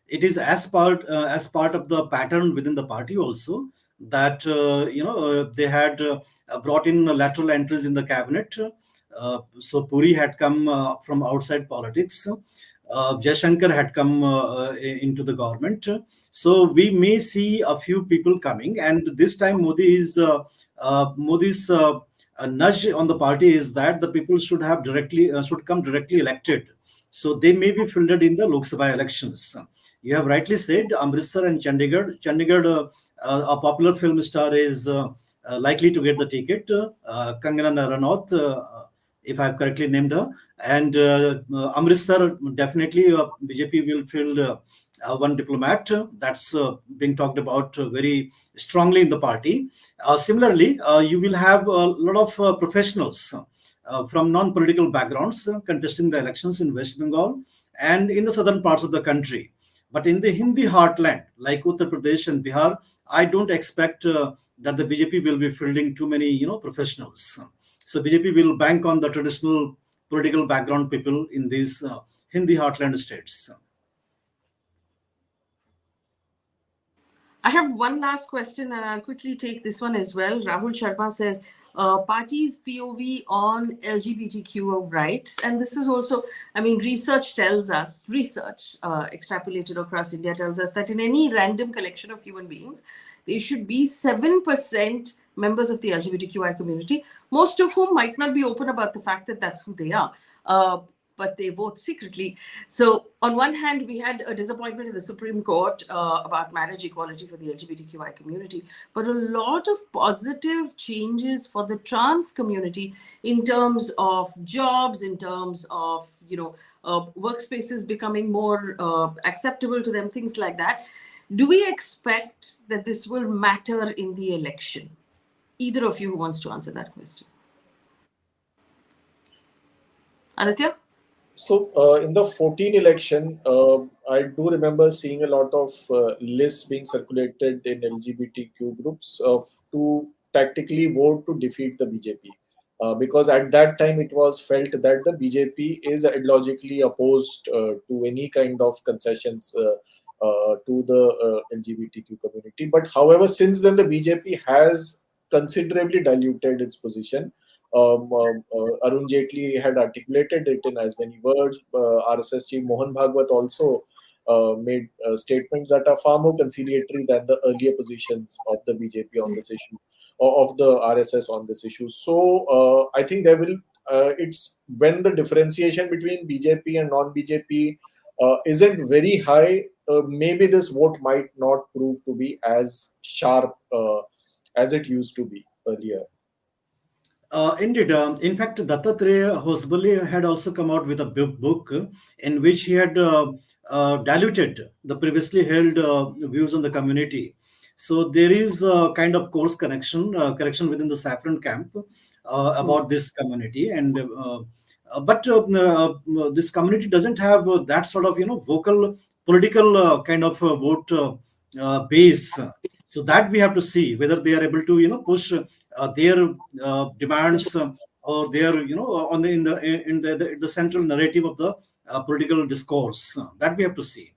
It is as part of the pattern within the party also that they had brought in lateral entries in the cabinet. So Puri had come from outside politics. Jaishankar had come into the government. So we may see a few people coming, and this time Modi's a nudge on the party is that the people should come directly elected. So they may be filtered in the Lok Sabha elections. You have rightly said Amritsar and Chandigarh. A popular film star is likely to get the ticket. Kangana Ranaut, if I've correctly named her. And Amritsar, definitely BJP will field one diplomat. That's being talked about very strongly in the party. Similarly, you will have a lot of professionals from non-political backgrounds contesting the elections in West Bengal and in the southern parts of the country. But in the Hindi heartland, like Uttar Pradesh and Bihar, I don't expect that the BJP will be fielding too many, professionals. So BJP will bank on the traditional political background people in these Hindi heartland states. I have one last question, and I'll quickly take this one as well. Rahul Sharma says, parties' POV on LGBTQ rights. And this is also, research extrapolated across India tells us that in any random collection of human beings, there should be 7% members of the LGBTQI community, most of whom might not be open about the fact that that's who they are. But they vote secretly. So on one hand, we had a disappointment in the Supreme Court about marriage equality for the LGBTQI community, but a lot of positive changes for the trans community in terms of jobs, in terms of, workspaces becoming more acceptable to them, things like that. Do we expect that this will matter in the election? Either of you who wants to answer that question. Aditya? So in the 14 election, I do remember seeing a lot of lists being circulated in LGBTQ groups to tactically vote to defeat the BJP. because at that time it was felt that the BJP is ideologically opposed to any kind of concessions to the LGBTQ community. But however, since then the BJP has considerably diluted its position. Arun Jaitley had articulated it in as many words. RSS chief Mohan Bhagwat also made statements that are far more conciliatory than the earlier positions of the BJP on this issue, or of the RSS on this issue. So I think there will. It's when the differentiation between BJP and non-BJP isn't very high. Maybe this vote might not prove to be as sharp as it used to be earlier. Indeed. In fact, Dattatreya Hosbale had also come out with a book in which he had diluted the previously held views on the community. So there is a kind of course correction within the Saffron camp about this community, and but this community doesn't have that sort of vocal political kind of vote base. So that we have to see whether they are able to push their demands or their on the in the central narrative of the political discourse. That we have to see.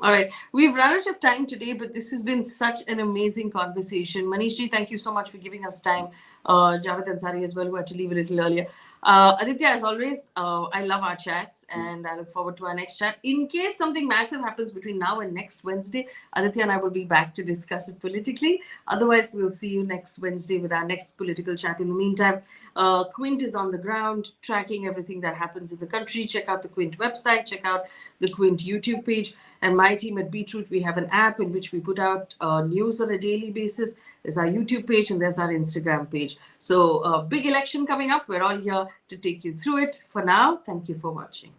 All right. We've run out of time today, but this has been such an amazing conversation. Manish ji, thank you so much for giving us time. Javed Ansari as well, who had to leave a little earlier. Aditya, as always, I love our chats and I look forward to our next chat. In case something massive happens between now and next Wednesday, Aditya and I will be back to discuss it politically. Otherwise, we'll see you next Wednesday with our next political chat. In the meantime, Quint is on the ground tracking everything that happens in the country. Check out the Quint website, check out the Quint YouTube page. And my team at Beetroot, we have an app in which we put out news on a daily basis. There's our YouTube page and there's our Instagram page. So big election coming up. We're all here to take you through it. For now, thank you for watching.